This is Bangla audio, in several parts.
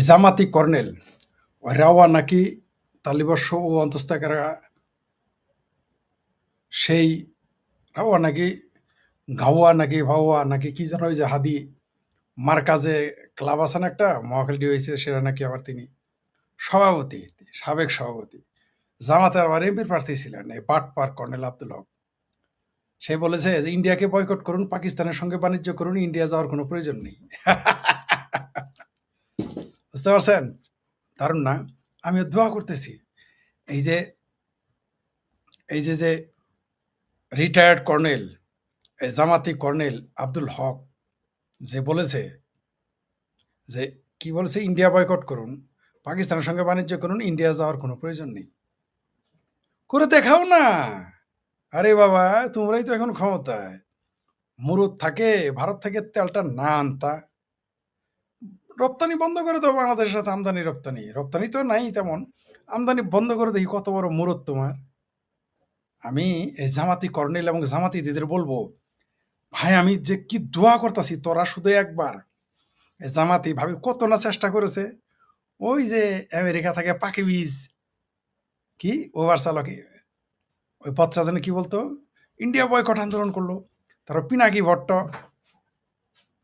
জামাতি কর্নেল রাওয়া নাকি তালিবর্ষ ও অন্তস্থাকারা সেই রাওয়া নাকি ঘাওয়া নাকি ভাওয়া নাকি কি যেন ওই যে হাদি মার্কাজে ক্লাব আছে না একটা মহাখালী হয়েছে সেটা নাকি আবার তিনি সভাপতি সাবেক সভাপতি জামাতে আবার এমপির প্রার্থী ছিলেন এই বাটপার কর্নেল আব্দুল হক। সে বলেছে যে ইন্ডিয়াকে বয়কট করুন, পাকিস্তানের সঙ্গে বাণিজ্য করুন, ইন্ডিয়া যাওয়ার কোনো প্রয়োজন নেই। বুঝতে পারছেন? দারুণ না? আমিও দোয়া করতেছি এই যে যে রিটায়ার্ড কর্নেল, এই জামাতি কর্নেল আব্দুল হক যে বলেছে যে কি বলেছে, ইন্ডিয়া বয়কট করুন, পাকিস্তানের সঙ্গে বাণিজ্য করুন, ইন্ডিয়া যাওয়ার কোনো প্রয়োজন নেই। করে দেখাও না। আরে বাবা, তোমরাই তো এখন ক্ষমতায়। মুরুদ থাকে ভারত থেকে তেলটা না আনতা, রপ্তানি বন্ধ করে দাও। বাংলাদেশের সাথে আমদানি রপ্তানি রপ্তানি তো নাই তেমন, আমদানি বন্ধ করে দেখি কত বড় মুরুদ তোমার। আমি এই জামাতি কর্নেল এবং জামাতি দিদিদের বলবো, ভাই আমি যে কি দোয়া করতেছি, তোরা শুধু একবার এই জামাতি ভাবি কত না চেষ্টা করেছে। ওই যে আমেরিকা থেকে পাকি বীজ কি ওভার চালক ওই পত্রা জানে কি বলতো, ইন্ডিয়া বয়কট আন্দোলন করলো। তারপর পিনাকি ভট্ট,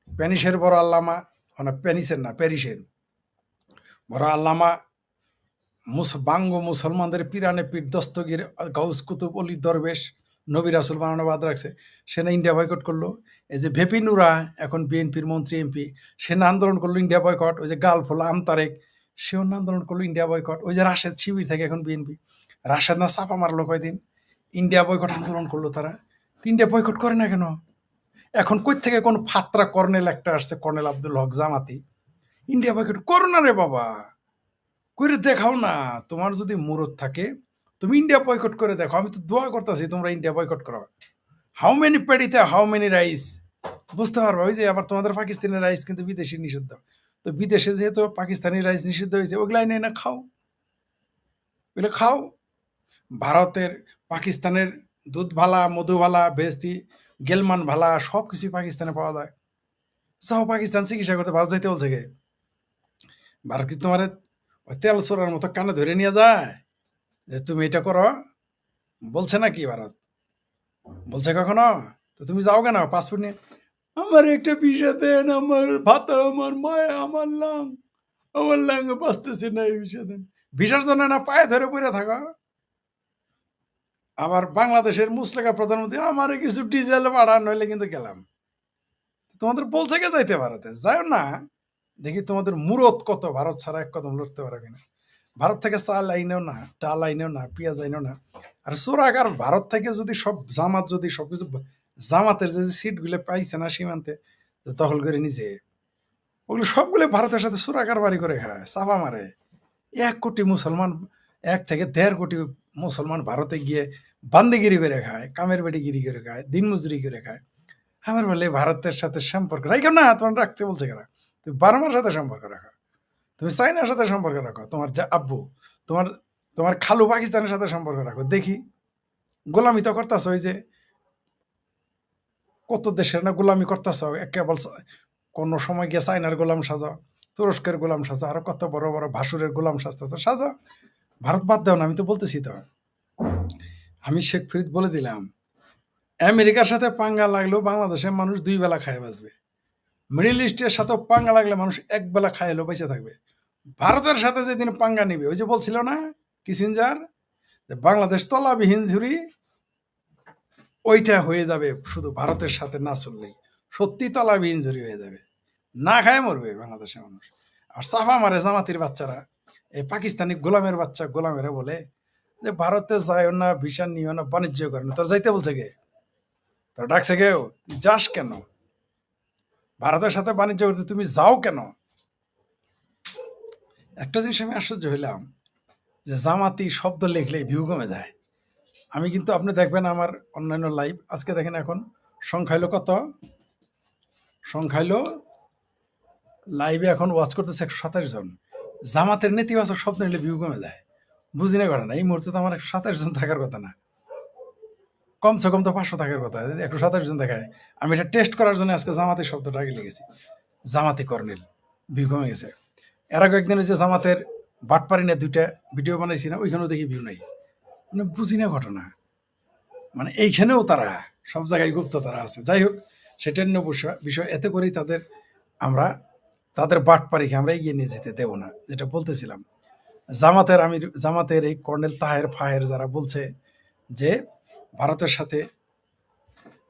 প্যানিসের বড় আল্লামা, মানে প্যানিসের না প্যারিসের বড় আল্লামা, বাঙ্গ মুসলমানদের পিরানে পীর দস্তগীর গাউস কুতুব অলি দরবেশ নবী রাসুল বানানো বাদ রাখছে, সে না ইন্ডিয়া বয়কট করলো। এই যে ভেপি নুরা এখন বিএনপির মন্ত্রী এমপি, সে না আন্দোলন করলো ইন্ডিয়া বয়কট। ওই যে গালফোলা আমতারেক, সেও না আন্দোলন করলো ইন্ডিয়া বয়কট। ওই যে রাশেদ শিবির থেকে এখন বিএনপি, রাশেদ না চাপা মারলো কয়দিন, ইন্ডিয়া বয়কট আন্দোলন করলো তারা। ইন্ডিয়া বয়কট করে না কেন? এখন কই থেকে কোন ফাত্রা কর্নেল একটা আসছে, কর্নেল আব্দুল হক জামাতি, ইন্ডিয়া বয়কট করো না রে বাবা, করে দেখাও না। তোমার যদি মুরত থাকে তুমি ইন্ডিয়া বয়কট করে দেখো। আমি তো দোয়া করতেছি তোমরা ইন্ডিয়া বয়কট করো। হাউ মেনি পেডিতে হাউ মেনি রাইস, বুঝতে পারবো। ওই যে আবার তোমাদের পাকিস্তানি রাইস কিন্তু বিদেশি নিষিদ্ধ, তো বিদেশে যেহেতু পাকিস্তানি রাইস নিষিদ্ধ হয়েছে, ওগুলাই নেই না খাও, ওগুলো খাও। ভারতের পাকিস্তানের দুধ ভালা, মধু ভালা, বেস্তি গেলমান ভালা, সব কিছুই পাকিস্তানে পাওয়া যায়। যাও পাকিস্তান চিকিৎসা করতে, ভারত যাইতে বলছে কে? ভারত কি তোমার ওই তেল চোরার মতো কানে ধরে নিয়ে যায় যে তুমি এটা করো? বলছে না কি ভারত? বলছে কখনো? তো তুমি যাও কেন পাসপোর্ট নিয়ে? আমার একটা ভিসা দেন, আমার ভাতা, আমার মায়া, আমার লাঙ্গে বাঁচতেছে না, এই ভিসা দেন। ভিসার জন্য না পায়ে ধরে পড়ে থাকো। আবার বাংলাদেশের মুসলেখা প্রধানমন্ত্রী, আমারে কিছু ডিজেল ভাড়া নইলে কিন্তু গেলাম। তোমাদের বলছে কে যাইতে ভারতে? যাও না, দেখি তোমাদের মুরত কত, ভারত ছাড়া এক কদম লড়তে পারো কিনা। ভারত থেকে চাল আইনেও না, ডাল আইনেও না, পেঁয়াজ আইনেও না। আর চোরাকার ভারত থেকে যদি সব জামাত যদি সবকিছু, জামাতের যে সিটগুলো পাইছে না সীমান্তে দখল করে নিছে, ওগুলো সবগুলো ভারতের সাথে চোরাকার বাড়ি করে খায়, চাপা মারে। 1 কোটি মুসলমান, 1 থেকে 1.5 কোটি মুসলমান ভারতে গিয়ে বান্দিগিরি করে খায়, কামের বেটিগিরি করে খায়, দিনমজুরি করে খায়। আমার বলে ভারতের সাথে সম্পর্ক রাখো না, তোমার রাখতে বলছে কারা? তুমি বার্মার সাথে সম্পর্ক রাখো, তুমি চাইনার সাথে সম্পর্ক রাখো, তোমার যে আব্বু, তোমার তোমার খালু পাকিস্তানের সাথে সম্পর্ক রাখো। দেখি গোলামি তো করতেছ, ওই যে কত দেশের না গোলামি করতেছ, কেবল কোনো সময় গিয়ে চাইনার গোলাম সাজাও, তুরস্কের গোলাম সাজা, আরো কত বড় বড় ভাসুরের গোলাম সাজতেছ, সাজাও। ভারত বাদ দাও না, আমি তো বলতেছি তো। আমি শেখ ফরিদ বলে দিলাম, আমেরিকার সাথে পাঙ্গা লাগলেও বাংলাদেশের মানুষ 2 বেলা খায় বাঁচবে। মিডল ইস্টের সাথে পাঙ্গা লাগলে মানুষ 1 বেলা খাইলেও বেঁচে থাকবে। ভারতের সাথে যেদিন পাঙ্গা নিবে, ওই যে বলছিল না কিসিঞ্জার, বাংলাদেশ তলাবিহীন ঝুড়ি, ওইটা হয়ে যাবে শুধু ভারতের সাথে না চললেই। সত্যি তলাবিহীন ঝুড়ি হয়ে যাবে, না খায় মরবে বাংলাদেশের মানুষ। আর চাপা মারে জামাতির বাচ্চারা, এই পাকিস্তানি গোলামের বাচ্চা গোলামেরা বলে যে ভারতে যাইও না, ভিসা নিও না, বাণিজ্য করে না। তোর যাইতে বলছে কে? তোর ডাকছে কেউ? তুই যাস কেন ভারতের সাথে বাণিজ্য করতে? তুমি যাও কেন? একটা জিনিস আমি আশ্চর্য হইলাম, যে জামাতি শব্দ লিখলেই ভিউ কমে যায়। আমি কিন্তু আপনি দেখবেন আমার অন্যান্য লাইভ, আজকে দেখেন এখন সংখ্যা হলো কত, সংখ্যা হলো লাইভে এখন ওয়াচ করতেছে 127 জন। জামাতের নেতিবাচক শব্দ নিলে ভিউ কমে যায়, বুঝি না করে না। এই মুহূর্তে তো আমার 127 জন থাকার কথা না, কমসে কম তো 500 থাকার কথা, 127 জন দেখায়। আমি এটা টেস্ট করার জন্য আজকে জামাতের শব্দটা আগে লিখেছি, জামাতি কর্নেল, ভিউ কমে গেছে। এর আগে একদিন ওই যে জামাতের বাটপারি নিয়ে 2টা ভিডিও বানাইছি না, ওইখানেও দেখি ভিউ নাই। মানে বুঝি না ঘটনা। মানে এইখানেও তারা সব জায়গায় গুপ্ত তারা আছে। যাই হোক, সেটা অন্য বিষয়। এতে করেই আমরা তাদের বাটপারিকে আমরা এগিয়ে নিয়ে যেতে দেব না, যেটা বলতেছিলাম। জামাতের এই কর্নেল তাহের ফাহের যারা বলছে যে ভারতের সাথে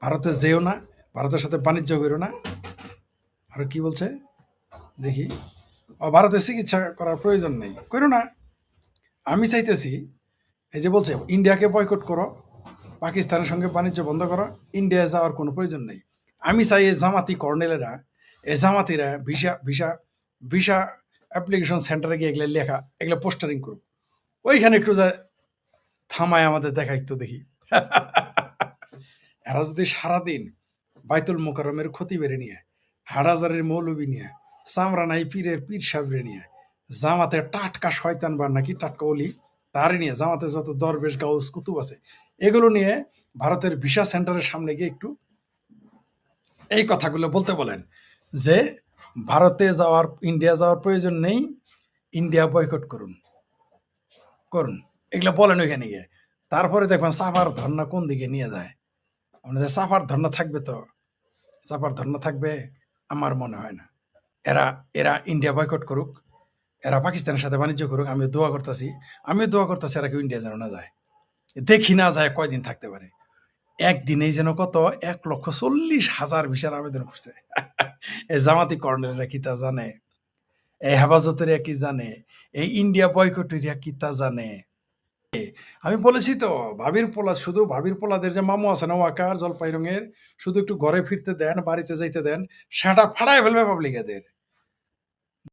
ভারতে যেও না, ভারতের সাথে বাণিজ্য করো না, আর কি বলছে দেখি, ভারতের চিকিৎসা করার প্রয়োজন নেই, করো না। আমি চাইতেছি, এই যে বলছে ইন্ডিয়াকে বয়কট করো, পাকিস্তানের সঙ্গে বাণিজ্য বন্ধ করো, ইন্ডিয়ায় যাওয়ার কোনো প্রয়োজন নেই। আমি চাই এই জামাতি কর্নেলেরা, এই জামাতিরা ভিসা ভিসা ভিসা অ্যাপ্লিকেশন সেন্টারে গিয়ে এগুলো লেখা, এগুলো পোস্টারিং করুক, ওইখানে একটু যা থামায় আমাদের দেখাইতো দেখি। এরা যদি সারাদিন বাইতুল মোকাররমের ক্ষতি বেড়ে নিয়ে, হাটহাজারের মৌলবী নিয়ে, চামড়া নাই পীরের পীর সাহেবরে নিয়ে, জামাতের টাটকা শয়তান বার নাকি টাটকা অলি তারে নিয়ে, জামাতের যত দরবেশ গাউস কুতুব আছে এগুলো নিয়ে ভারতের ভিসা সেন্টারের সামনে গিয়ে একটু এই কথাগুলো বলতে বলেন যে ইন্ডিয়া যাওয়ার প্রয়োজন নেই, ইন্ডিয়া বয়কট করুন। এগুলো বলেন ওইখানে গিয়ে। তারপরে দেখবেন সাফার ধর্না কোন দিকে নিয়ে যায়। আমাদের সাফার ধর্না থাকবে তো? সাফার ধর্না থাকবে? আমার মনে হয় না। এরা এরা ইন্ডিয়া বয়কট করুক, এরা পাকিস্তানের সাথে বাণিজ্য করুক, আমিও দোয়া করতেছি এরা কেউ ইন্ডিয়া যেন না যায়, দেখি না যায় কয়দিন থাকতে পারে। একদিনেই যেন কত 1,40,000 ভিসার আবেদন করছে। এই জামাতি কর্নেলরা কি তা জানে? এই হেফাজতের কি জানে? এই ইন্ডিয়া বয়কটেরিয়া কি তা জানে? আমি বলেছি তো, ভাবির পোলাদের যে মামু আছে না, ওয়াকার জলপাই রঙের, শুধু একটু ঘরে ফিরতে দেন, বাড়িতে যাইতে দেন, সেটা ফাড়ায় ফেলবে পাবলিক এদের।